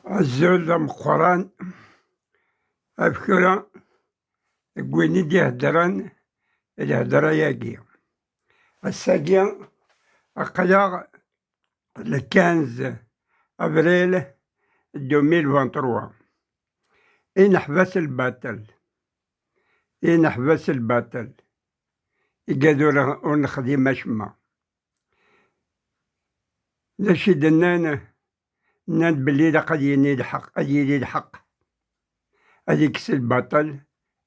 الزول مقران أفكرا كويني دي هدران الهدرا ياقي الساقي أقلاغ لكانز أبريل 2023 نحبس الباتل نحبس الباتل يقادو ونخدي مشما لاشي دنانا نان بلي قد يني الحق قد يني الحق هذيك البطل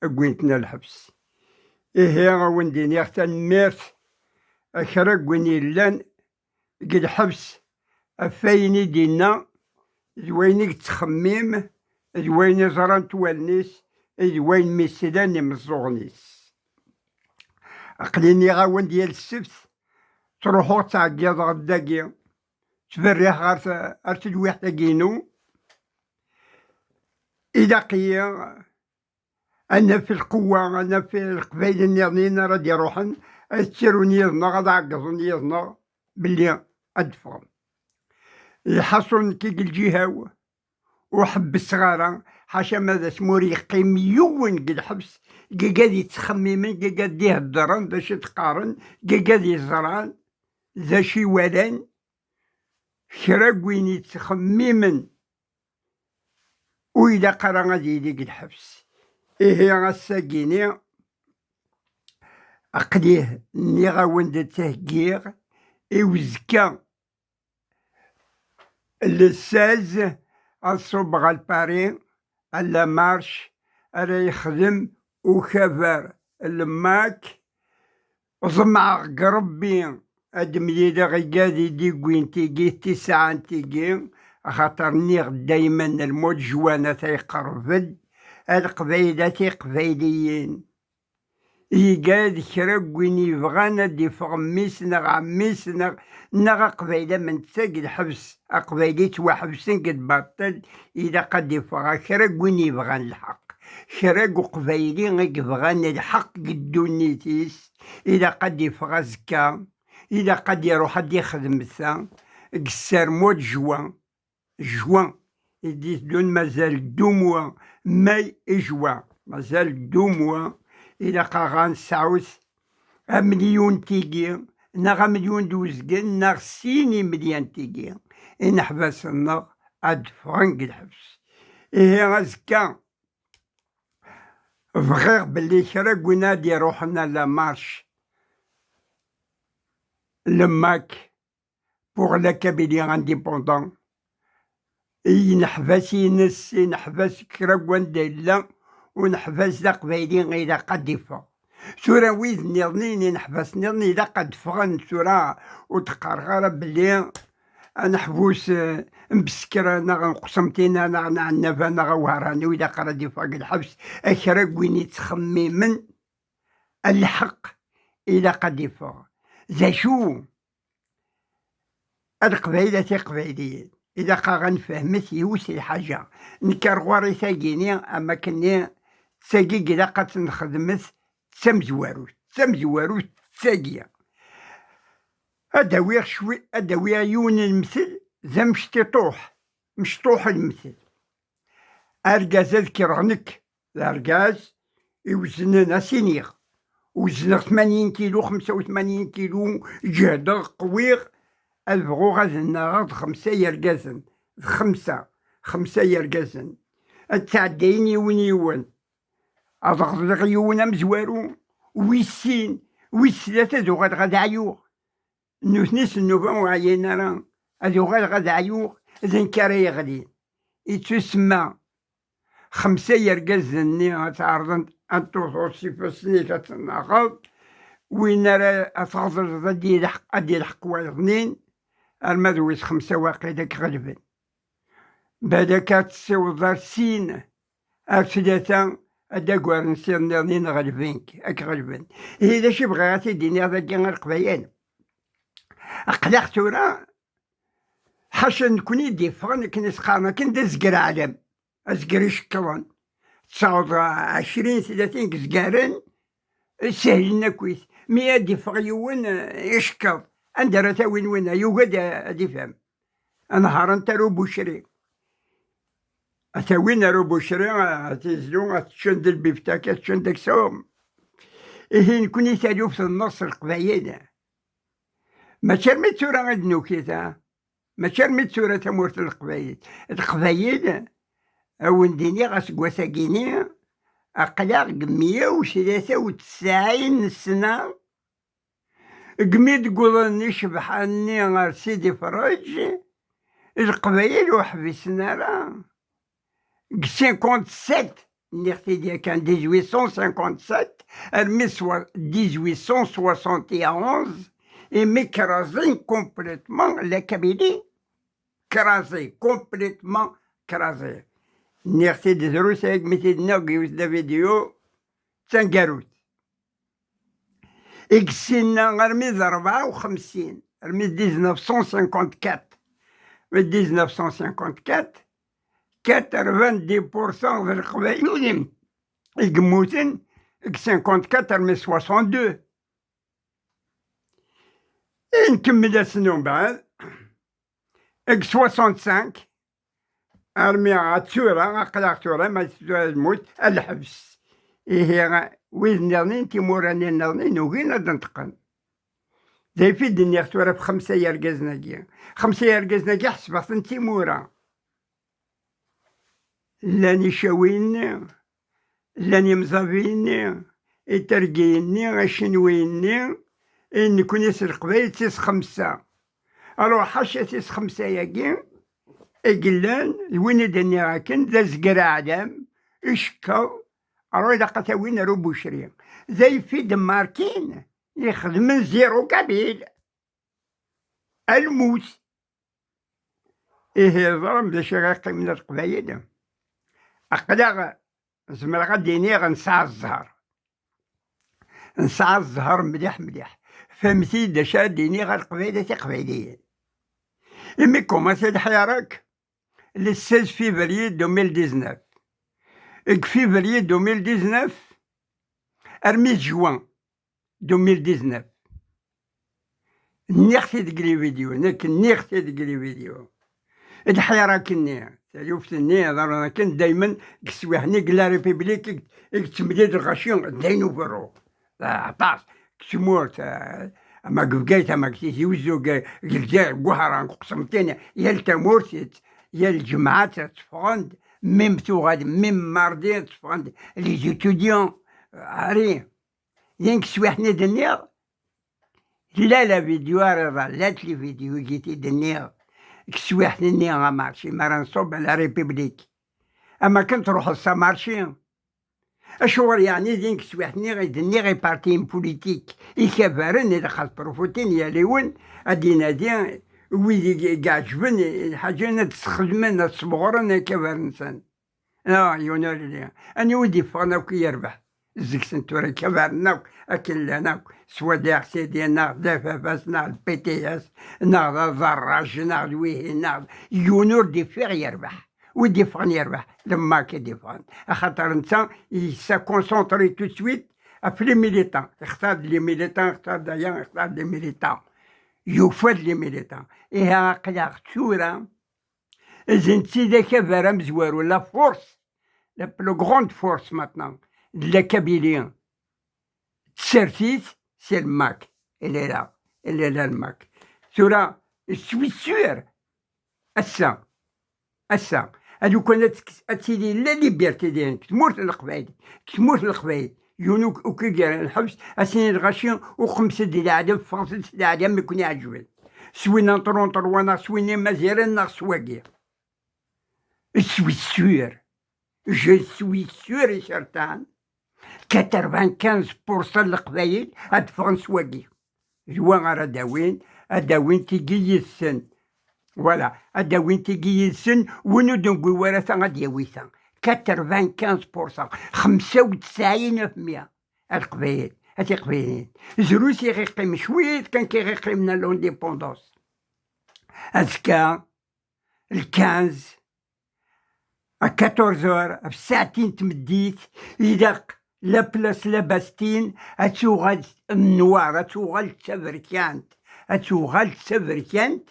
أقوينتنا الحبس إيه ونديني أختن ميرث أخرق ويني لان قد حبس أفايني دينا زويني تخميم زويني زران توالنيس زوين ميسيداني مزوغنيس أقليني غاون ديال السبت تروحو تعقيض غداقي تفريح غار أرتدويح تاقينو إذا قيا أنا في القوة أنا في القبائل النيرنين راه يروحن تسيرون يزنا غادا عقصون يزنا بلي أدفغم الحصن كي الجهاو وحب الصغارة حاشا ماذا سموري يقيم يون قد حبس قاد يتخممن قاد يهدرن باش يتقارن قاد يزران ذا شي ولان كرا وين يتخممن وإذا قرا غادي يديك الحبس إيه غاساكيني أقليه ني غاوند التهجير إوزكا للساز الصبغ الباري على مارش راه يخدم وكفر الماك وزمع قربي هاد مليدا غيقادي دي كوين تيجي تسعة تيجي خاطر نيغ دايما الموت جوانا تيقرفد هاد قبايلاتي قبايليين يقاد كرا وين يبغانا دي فغميس نغ عميس نغ قبايلة من تساق الحبس قبايلي توحبسن قد باطل إذا قد يفغا كرا وين يبغان الحق كرا قبايلي غيك بغان الحق قدونيتيس إذا قد يفغا زكا إذا قد يروح حد يخدم ثا قسار موت جوان يدي دون مازال دوموا ماي إجوا مازال دوموا إذا قاغان سعوس مليون تيجي نغ مليون دوزقن نغ سيني مليون تيجي إن حبس النغ أد فرنق الحبس إيه غزكا فغير بلي كرا قوينا دي روحنا لا مارش لماك بوغ لا كابيلي انديبوندون نحبس ينس نحبس كرا ونديلا ونحبس دا قبايلي غير قد يفا سورة ويذ نيرنيني نحبس نيرني دا قد فغن سورة وتقرغر بلي نحبوس مسكرة نغ نقسمتينا نغ نعنفا نغ وهراني وإذا قرد يفاق الحبس أكرا وين يتخممن الحق إذا قد يفاق ذا شو القبايلة قبايليين إذا قاغن فهمت يوسي الحاجة نكر غواري ثاقيني أما كني تساقي إذا قد نخدمت تمزوارو تساقية أداوير شوي أداوير يون المثل ذا مشطوح المثل أرقاز أذكرنك الأرقاز يوزن سينيغ وزن 80 كيلو 85 كيلو جهد قويغ البغو غازنا غاد 5 يرقازن 5 يرقازن التعدين يون أضغط يون مزوارو ويسين ويسلاتة ذو غاد عيوغ نوثنيس النوفا وعينا راه هذو غاد عيوغ ذن كاري غادي يتسمى 5 يرقازني تعرضن أنتو صفة كتناقض وين راه تغزر أدي الحق واثنين المدويس 5 واقيدك غلبن بعدا كتسوضر سين 3 أدا كوار نسير نيرنين غلبينك غلبن إذا شي بغاتي ديني هذا كان القبايل أقلق تورا حاشا نكوني دي فغن كنس قارنا كنت زقر عالم أزقر يشكرون 29 30 زقارن سهلنا كويس مي دي فغيون يشكر عندها وين يوجد أدي فهم نهار ترو بوشري أتاوين رو بشري أتزلو أتشند البفتاك أتشند كسوم إيه نكون يتاليو في النص القبايل ما شرمت سورة غد نوكيتا ما شرمت سورة تمورت القبايل أو نديني غاس كواساكيني أقلاق 193 سنة قميت قول نشبح أني غير سيدي فرج القبايل وحبسنا راه 57 نيختي ديال كان 1857 رمي 1871 إمي كرازين كومبليتمون لا كابيلي كرازي كومبليتمون كرازي نيختي دي دروس هيك ميتي نوغي دا فيديو تنقاروت إكسينا رمي 54 رمي 1954 1954 90% من القبائل يقموتن 54 من 62 نكمل السنون بعد 65 ارمي عتورة قلق تورة ما تموت الحبس إيه وين نرنين تيموراني نرنين وين ننتقن زي في الدنيا تورة ب5 يرقزناكي 5 يرقزناكي حسبت تيمورا لاني شاويني لاني مزابيني يترقيني غشنويني إن كون يسرق قبايل 5 أروح حاشا 5 ياكي إقلان وين دني راكن ذا زقرا عدم إشكا أروح دقا وين روبو شري زي في دماركين يخدم 0 قبيل الموت إيه ظلم ذا شراقي من القبايل أقدر زمر غديني غنسع الزهر نسعى الزهر مليح فهمتي دا شاديني غير قبيلة قبيليين إمي كوماسي الحيارك لي 16 فيفري 2019 فيفري 2019 أرمي جوان 2019 نيختي ديك فيديو نيختي ديك فيديو الحيارك النية تلوفت النية ضروري كنت دايما كسويحني لا ريبيبليك تمديد الغشيون داينو برو عطاس كسمورت اما قبقيت اما كتيت يوزو قلجاء قهران قسمتين يا التمورتيت يا الجماعات تفغند ميم توغاد ميم ماردين تفغند لي زيتوديون عاري ينك سويحني دنيا لا فيديو رالات لي فيديو جيتي دنيا كسويحني نيا مارشي ما رنصوب على ريبوبليك اما كنت روح السمارشي أشور يعني دينك سويحني غيدني غي بارتيين بوليتيك يكبرن إذا خاص بروفوتين ياليون أدينا دين ويدي قاعجبن الحاجة تستخدمن تصبغرن كبرنسان يونر لي أنا ودي فاناك يربح زيك سنتورا كبرناك أكلناك سوا داع سيدينا دافافاسنا البي تي اس ناغ ضراج ناغ ويه ناغ يونور دي فيغ يربح ودي فان يربح لما كيديفان خاطر نتا يسا كونسونطري تو سويت في لي ميليتان اختار لي ميليتان اختار دايان اختار لي ميليتان يوفد لي ميليتان إيه قلاق تورا زنتي داك فارا مزوارو لا فورس لا بلو غروند فورس ماتنان لا كابيليان تسرتيت سي الماك اللي لا الماك تورا سوي سور أسا هادو كانت تسيدي لا ليبرتي ديالك تموت القبايل يونوك وكي الحبس أسنين الغاشين و5 ديال العدم فرنسا ديال العدم يكون يعجبن سوينا نطرونطر وانا سوينا مزيران ناغ سواقي سوي سور جو سوي سور شرطان 95% القبايل هاد فرنسا واقي جوان غير داوين تيجي السن فوالا هذا وين تيجي السن ونو دونكو ورثة غادي يويثا 95% 95% القبايل هاتي قبايلين زروسي غيقيم شويت كان كيغيقيم من لونديبوندونس أزكا 15 14 في ساعتين تمديت يدق لا بلاس لا باستين أتوغال النوار أتوغال تفركانت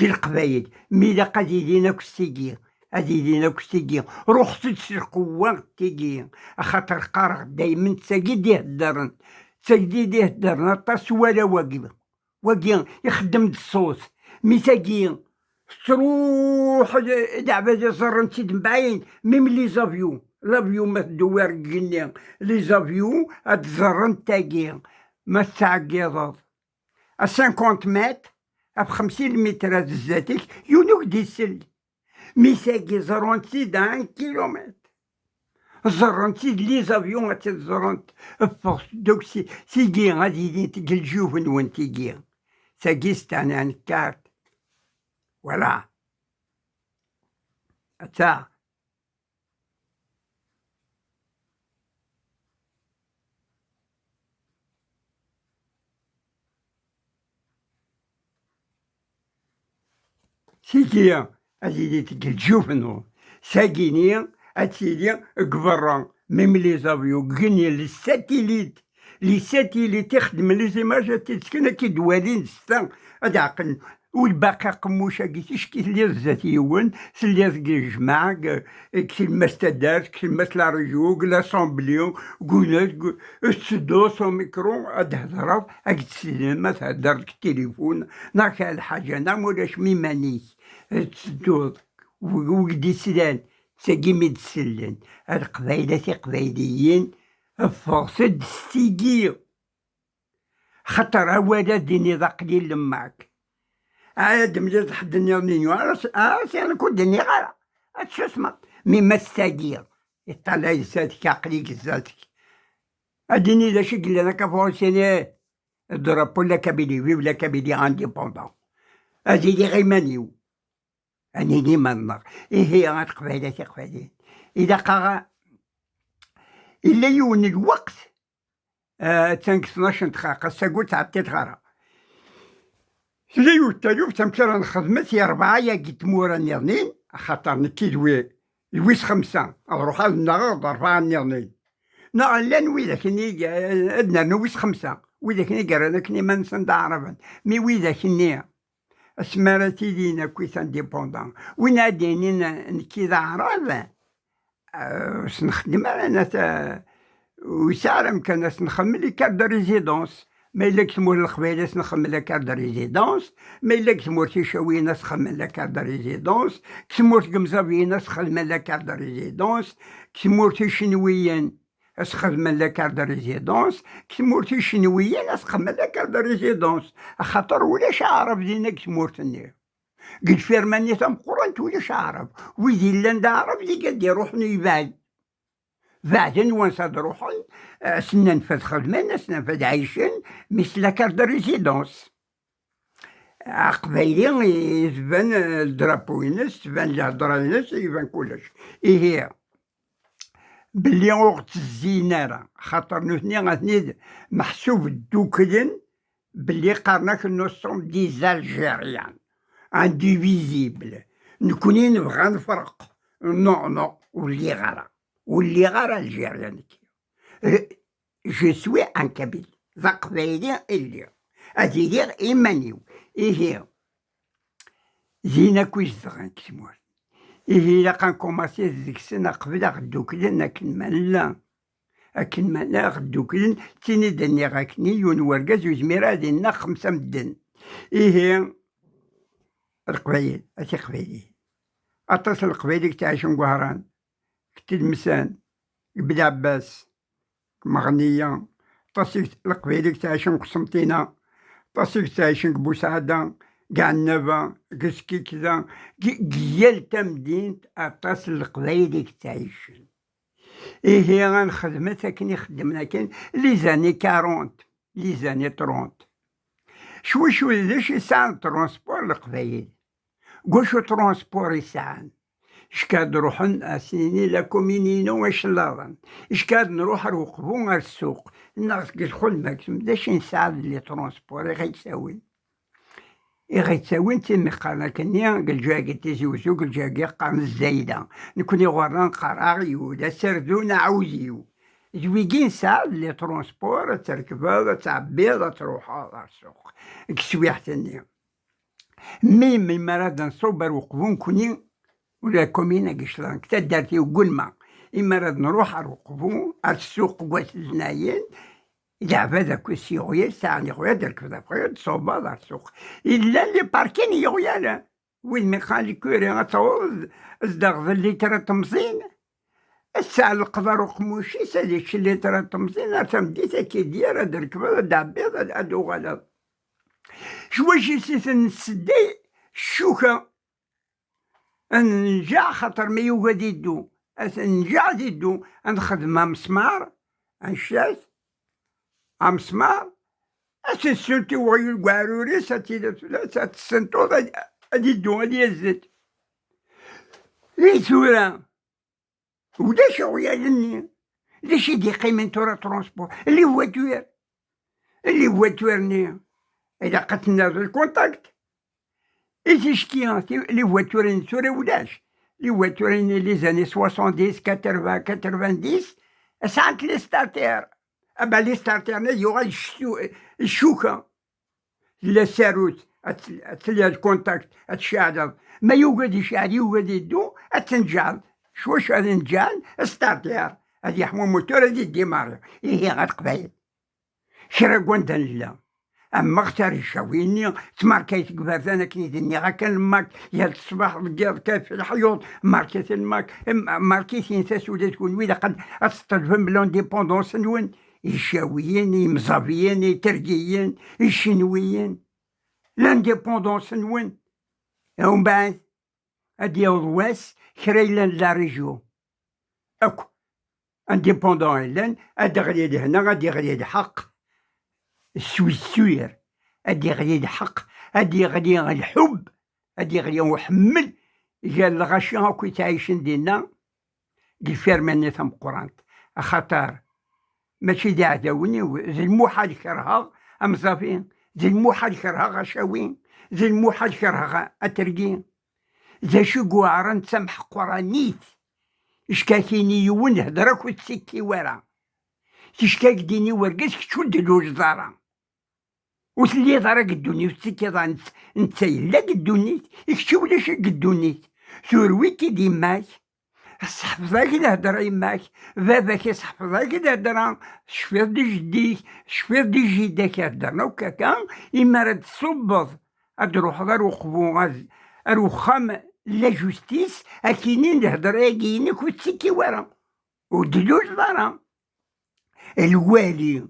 قل قبايل ميلا قاديدين كستيكي هادي لينا كتيكي روح القوة تيكي خاطر قارغ دايما تساقي يهدرن تساقي يهدرن طاس ولا واقي يخدم الصوت ميساقي تروح دعبة زرن تيد مباين ميم لي زافيو لافيو ما تدوار قلنا لي زافيو هاد زرن تاقي ما تعقيض 50 متر ب 50 متر هاد الزاتيك يونوك ديسل ميساقي زرونتي دا 1 كيلومتر زرونتي لي زافيون تزرونت فورس دوك سيكي غادي يدين تقل جوفن وين تيكي ساقي ستاني عن الكارت ولا أتا سيكي هادي تقل جوفن ساقيني هاتيلي قبران ميم لي زافيو قني لي ساتيليت يخدم لي زيماج تسكن كي دوالين ستا هاد عقل والباقي قموشا كيتيش كي الزات يون سلياز كي جماعة كي المستدار كي المسلا رجوع لاسامبليون قولات السدو سو ميكرو هاد هضرات هاك تسلم تهدر التليفون ناك الحاجة نعم ولاش ميمانيك تسدو وقدي سلان تساقي ميد سلان هاد قبايليين فرصد ستيقي خطر هوادا ديني ذا قليل لماك عاد ملي تحد النيرنيو انا كنت دني غالا شو اسمه مما تستاقير يطلع يساتك عقليك زاتك اديني ذا شي قلنا كفورسيني الدرابو لا كابيلي ولا كابيلي انديبوندون هادي لي غيمانيو اني ديما النار هي غاد قبايلين اذا قرا إلا يون الوقت تانك 12 دقيقة ساقول تعطيت غارة إلا يون التاليوف تمثال نخدمت يا 4 يا قد مورا نيرنين خاطر نكي لويس 5 نروح نغض 4 نيرنين لا نويدا كني أدنى نويس 5 ويدا كني قرانا كني ما نسند عربا مي ويدا كني اسمارتي لينا كويس انديبوندون وين عاديني نكي ذا عربا سنخدم انا وساعة يمكن نخمم لي كارت دو ريزيدونس ما إلا كتمور القبيلة نخمم لها كارت دو ريزيدونس ما إلا كتمور تيشاوينا نخمم لها كارت دو ريزيدونس كتمور تقمزاوينا نخمم لها كارت دو ريزيدونس كتمور تيشنويين نخمم لها كارت دو ريزيدونس كتمور تيشنويين نخمم لها كارت دو ريزيدونس خاطر ولاش عارف دينا كتمور تنير قد فيرماني تم قرنت ولاش عارف ويدي لان دا عارف اللي قد يروحني يبعد بعدين وين صاد روحن سنا نفذ خدمة سنا نفذ عايشين مثل كارت ريزيدونس قبايلي يبان الدرابو ينس يبان الهضرة ينس يبان كلش هي بلي وقت الزينارة خاطر نثني غاثني محسوب الدوكلين بلي قارناك نو سون دي الجيريان انديفيزيبل نكوني نبغى نفرق نو واللي غير الجيريان جو سوي ان كابيل ذا قبايلي اللي هادي دير ايمانيو هي زينا كويس دغا كتمور إلا قنكوماسي ديك السنة قبل غدوكلن أكن مالا غدوكلن تيني دني غاكني يون ورقاز وزميرا دينا 5 مدن القبايل أتي قبايلي أتصل القبايلي تعيشون قهران كتلمسان بن عباس مغنية تصيك القبايلي تعيشون قسنطينة تصيك تعيشون بوسعادة قاع النبا كسكي كذا قيال تمدين أتصل القبايلي تعيشون هي غنخدمتها كني خدمنا كان لي زاني 40 لي زاني 30 شوي ذاش يساعد ترونسبور القبايل قوشو ترونسبور يساعد إشكاد نروحن أسيني لا كومينينو واش لاضن إشكاد نروح نوقفو غير السوق الناس كيدخل ماكسيم داش نساعد لي ترونسبور غيتساوي نتا مقارنة كني قال جاكي تيزوزو قال جاكي قام الزايدة نكوني غورا نقراغيو دا سردو نعوزيو زويكي نساعد لي ترونسبور تركبها تعبي تروحها غير السوق كسوي حتى مي مرات نصوب وقفو نكوني ولا كومينا قشران كتا دارتي وقلما إما راد نروح أرقبو السوق قواس الجنايين إذا ذاك السيغويا ساعني خويا درك ذاك خويا تصوبا دار السوق إلا اللي باركين يغويا لا وين ميخالي كوري غتصور ازدغ اللي ترى تمزين الساعة القدر وقموشي ساليش اللي ترى تمزين أرتمديتا كي دير درك دابيض أدو غلط شواش سيسن السدي الشوكة نجا خاطر ما يوجد يدو نجا يدو نخدم مسمار نشاس مسمار أسنتي وغيو القاروري ساتسنتو غادي يدو غادي يزد لي ثورة ودا شوية لني ليش يديقي من تورا ترونسبور اللي فواتوير ني إذا قتلنا الكونتاكت إيش كي لي فواتورين سوري ولاش لي فواتورين لي زاني 70 80 90 ساعات لي ستارتير أبا لي ستارتير يوغا الشوكة لا ساروت تلي الكونتاكت تشعل ما يوجد يشعل يوجد يدو تنجعل شواش غادي نجعل ستارتير هادي يحمو موتور هادي ديماري هي غاد قبايل شرا كوانتا لا أما اختار الشاويني تماركيت قبارت أنا كنيدني غاكا الماك يا الصباح رجال كاف الحيوط ماركيت الماك ماركيت ينساس ولا تكون ويلا قد أستلفهم بلونديبوندونس نون الشاويين المزافيين التركيين الشنويين لانديبوندونس نون ومن بعد هادي واس كريلان لا ريجيو أكو انديبوندون لان هادي غادي هنا غادي الحق السويسوير هادي غادي الحق هادي غادي الحب هادي غادي وحمل قال الغاشي هاكو تعيشن دينا الفيرماني ثم قرانت خاطر ماشي دي عداوني زي الموحى الكرها أمزافين زي الموحى الكرها غشاوين زي الموحى الكرها أترقين زي شو قوارا نسمح قرانيت إشكاكيني يون هدرك وتسكي ورا تشكاك ديني ورقس كتشد الوجدارة وتلي ضرق الدوني وتسكي ضا نتسيل لا قدونيت يكتشو لاش قدونيت ثورويكي ديماك صحفظاك الهدرة يماك باباك يصحفظاك الهدرة شفير دي جديك شفير دي جداك يهدرنا وكاكا إما راه تصبض أدروح دار وقبو أروخام لا جوستيس أكينين الهدرة يجينك وتسكي ورا ودلوج ضرا الوالي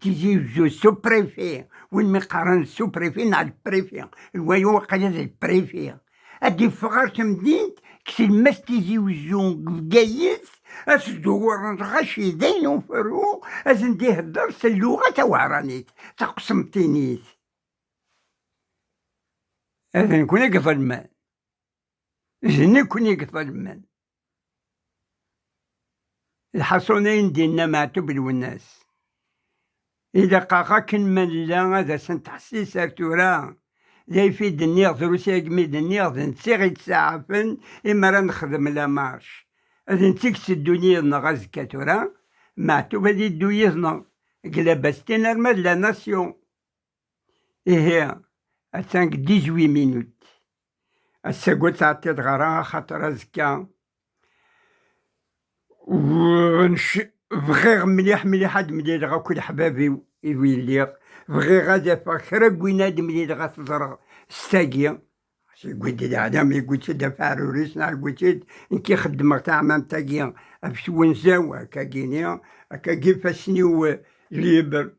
تيجي جو سو بريفي وين مقارن سو بريفي مع البريفي الوالي وقال البريفي أدي فغارت مدينت كسي الماس تيجي وزون قايس أسدور غاشي دين وفرو أزندي هدر اللغة توعرانيت تقسمتينيت هذا نكون يقظلمان نكون يقظلمان الحصونين دينا معتوب الوناس إذا قاقا من لا هذا سنتحسيس أرتورا زي في دنيا ضروسي أجمي دنيا نسيغي تساعفن إما راه نخدم لا مارش هذا نتيكس الدنيا نغاز كاتورا معتوب هذي الدويزنا قلابستين أرماد لا ناسيون إيه أتانك 18 مينوت الساقوت تعطي غرا خاطر أزكا بغير مليح هاد ملي غا كل حبابي يولي بغي غادا فاخرا كويناد ملي غا تزرع ستاكيا قلت العدم قلت دافع روريسنا قلت انكي خدمك تاع مام تاكيا بشو نساو هكا كينيا هكا كيفاسني ليبر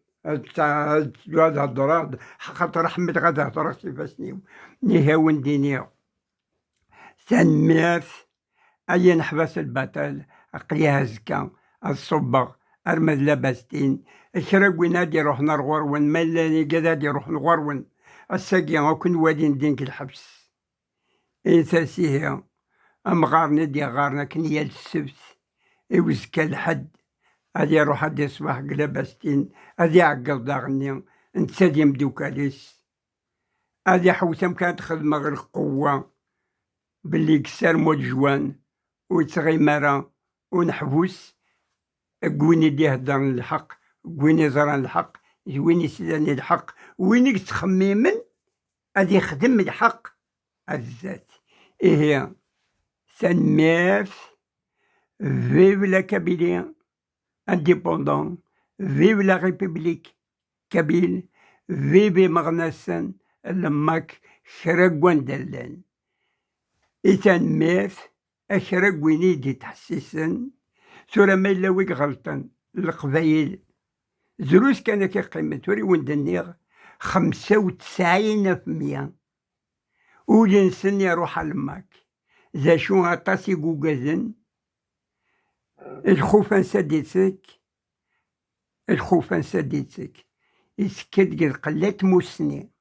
تاع هذا الدراد خاطر احمد غادا هضر كيفاسني نهاون دينيا ثان أي نحبس البطل أقليها زكا الصبغ أرمد لاباستين الشرق وينادي يروحنا الغرون مالاني قداد يروح الغرون الساقي وكن وادين دينك الحبس إنساسيها أم غارنا دي غارنا كنيا السبت إوزكا الحد هادي يروح هادي صباح قلاباستين هادي يعقل داغني نتسادي مدوكاليس هادي حوسم كانت خدمة غير قوة باللي كسر مول جوان وتغيمرا ونحبوس كويني دي هدرن الحق كويني زران الحق كويني سيداني الحق وينك تخميمن غادي يخدم الحق الذات إيه Sainte-Mère, vive la Kabylie indépendant, vive la République kabyle, vive Marnassen, الماك شرق وندلن. إذن ميث أشرق وينيدي تحسسن سورة ما إلا ويك غلطن القبايل زروس كان كي قيمة وري وندنيغ 95%. ولنسن يروح الماك ذا شو غطاسي قوقازن الخوفان ساديتك الخوفان ساديتك إسكد قلت موسني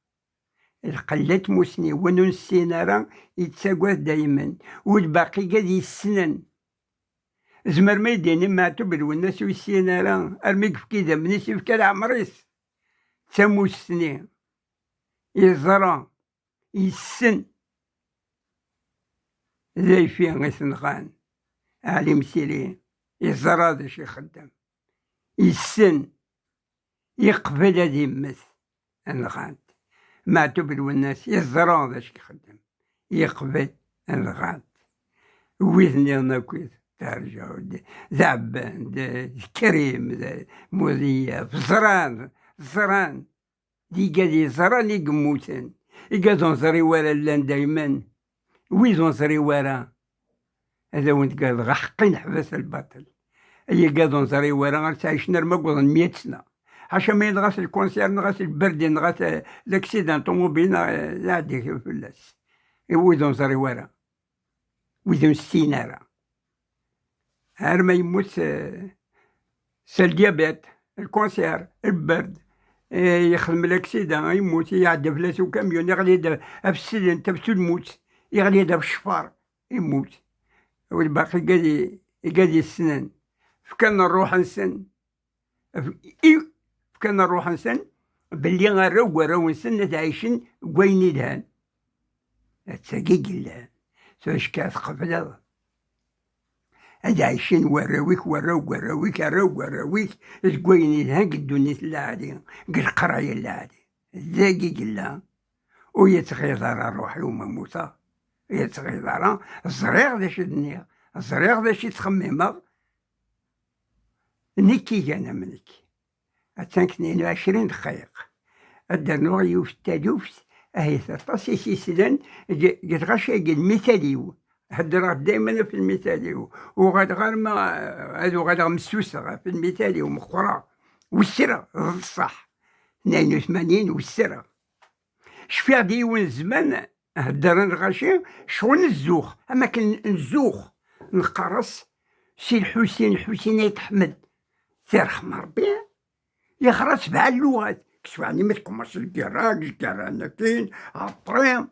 القلت موسني وننسينا راه يتساقوات دايما والباقي قاد يسنن زمر ما يديني ماتو بالوناس ويسينا راه ارميك في كذا منيسي في كذا عمريس تموسني يزرى يسن زي فيه غيسنغان عالم سيري يزرى ذا شي خدام يسن يقبل هذي يمث الغاد ماتو بالوناس يزرى ذا شي خدام يقبل الغاد ويثني ناكويث ترجع ذعبان كريم مذيف زران دي قادي زران يقموتن يقادون زري ورا لان دايما ويزون زري ورا هذا وانت قال غحقي نحبس الباطل اي قادون زري ورا تعيش نرمى قوضن 100 سنة حاشا ما ينغاس الكونسير نغاس البرد نغاس لاكسيدان طوموبيل نعدي في اللاس ويزون زري ورا ويزون ستينارا هار ما يموت الديابيت الكونسير البرد يخدم الاكسيدان يموت يعدى فلاسو كاميون يغلي في السجن تبتو الموت يغلي في الشفار يموت والباقي قادي السنان فكان نروح نسن فكان نروح نسن باللي غنرو نسن تعيشن قويني دهان تساقي قلان سواش كاث قبل هاد عايشين وراويك وراويك تقويني دهان قدوني العادي قد قرايا العادي زاقي قلا ويتغيظر روح يوم موتا يتغيظر زريغ ذا شي دنيا زريغ ذا شي تخممغ نكي انا منك 22 دقيقة الدرنوغ يوف التالوفت اهي 13 سيسلان قد غاشا قد مثاليو هدرات دايما في المثاليو وغاد غير ما هادو غاد مسوسة في المثاليو مقرا والسرة الصح 82 والسرة شفيع ديون زمان هدرن غاشي شغل الزوخ اما كان الزوخ نقرص سي الحسين حسينية أحمد يرحم ربي يقرا 7 اللغات كسواني ما تكمرش الكراك الكرانكين الطريم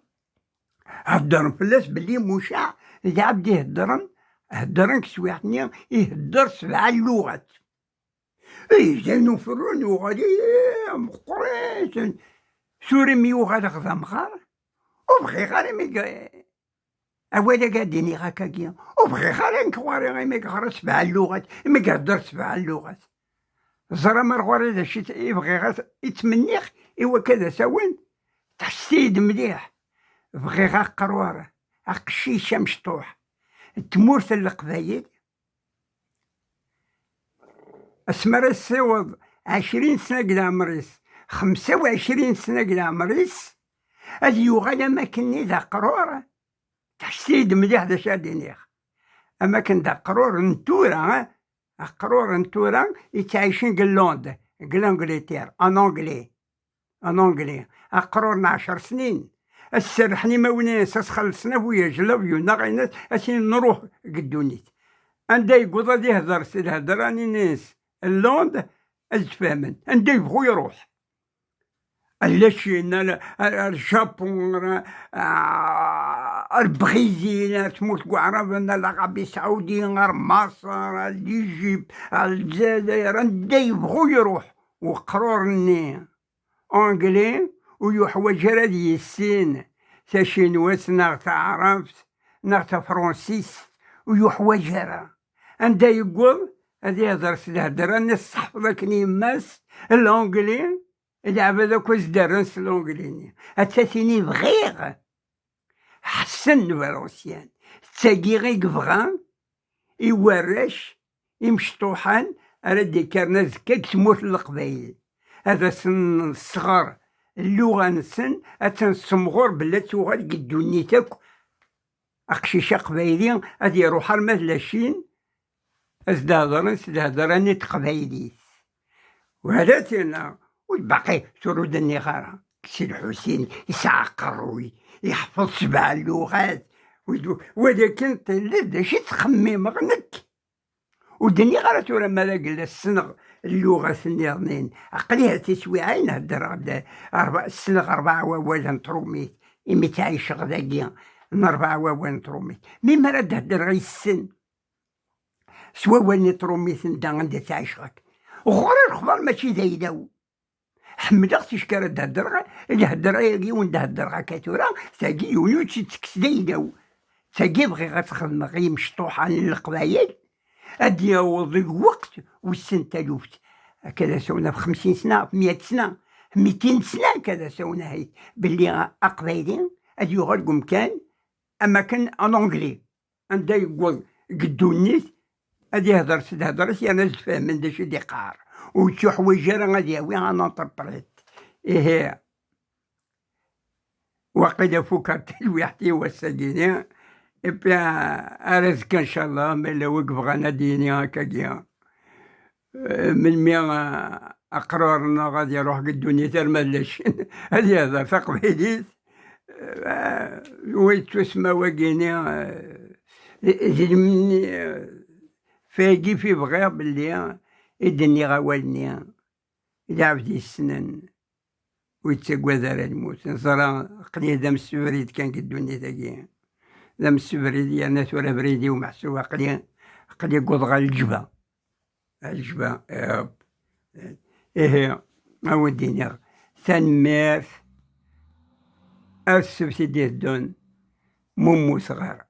هدرن فلاس بلي مشاع إذا عبد هدرن كسواتني يهدر 7 اللغات اي زينو فرون وغادي مقريش سوري ميو غادي خذا مخار وبغي غير مي أولا قاديني هكاكيا وبغي غير نكواري غير مي قرا 7 اللغات مي قدر 7 اللغات زرا مرغوري هذا الشيء يبغي غير يتمنيخ إوا كذا سوين تحسيد مليح بغي غير قرواره قشيشه مشطوح تمورت القبايل اسمر السيوض 20 سنة قد عمريس 25 سنة قد عمريس هذي يوغالا ما كني ذا قرورة تحسيد مليح ذا شادينيخ أما كن ذا قرور نتورا قرور نتورا يتعيشين قلوند قلونجليتير ان انجلي قرورنا 10 سنين السرحني ما وناس خلصنا ويا جلويونا غيناس اسين نروح قدونيت عندها يقوضا دي هدر سي راني ناس اللوند ازفامن عندها يبغو يروح الشين الجابون البريزيل تموت قعربنا العربي السعودي غير مصر اليجيب الجزائر عندها يبغو يروح وقرورني انجلي ويحوج هادي السين تا شينواس ناغ تعرفت ناغ تا فرونسيس ويحوج هذا عندها يقول هادي يهدر الهدرة الناس تحفظك نيماس الانجلي اللعبة ذاك واش دارنس الانجليني هتاتيني بغيغ حسن فالونسيان تاقي غي قفغان يورش يمشطوحان على ديكارنا زكاك تموت القبايل. هذا سن الصغر اللغة نسن أتنسمغور بلا توغال قدوني تاك أقشيشة قبايلي هادي يروح المثلاشين أزدهضراني تقبايلي وهذا تينا والباقي ترود النغارة سي الحسين يسعى قروي يحفظ 7 لغات ولكن تلد شي تخمم غنك ودني غير تورا مالا قلا السنغ اللغة النيرنين عقليها تسويعين نهدر السنغ 4 ووال نتروميت إمي تعيش غداكيا 4 ووال نتروميت مما راه تهدر غير السن سوا واني تروميت ندا غندا تعيش غاك وغير الخبر ماشي دايداو حمد تشكر تهدر الهدر ياكي وندهدر غاكا تورا تاكي يونيو تكس دايداو تاكي بغي غتخدم غير مشطوحة للقبايل أدي يعوض الوقت والسن تلوفت هكذا سونا في 50 سنة في 100 سنة 200 سنة كذا سونا هاي باللي أقبايلين أدي يغلقوا مكان أما كان أن أنجلي عندها يقول قدونيت أدي يهدر تهدرت أنا نفهم من داش دي قار وشو حوايج راه غادي ياوي أنا انتربريت إيه وقيلا فكرت الوحدي والسدينة إبي أرزق إن شاء الله من لو وقف غانا ديني هكاكيا من ميا أقرارنا غادي يروح قدوني ترملش هادي هذا تقبيليت ويت تسمى وقيني زلمني فاقي في بغير باللي يدني غوالني إذا عبدي السنن ويتسقوا ذرا الموت نصرا قليل دام السوريد كان قدوني تاقيا دام السبريدي أنا تورا بريدي ومحسوبة قليل قضغة الجبا إيه أوديني تنمير السبت ديه دون مو صغار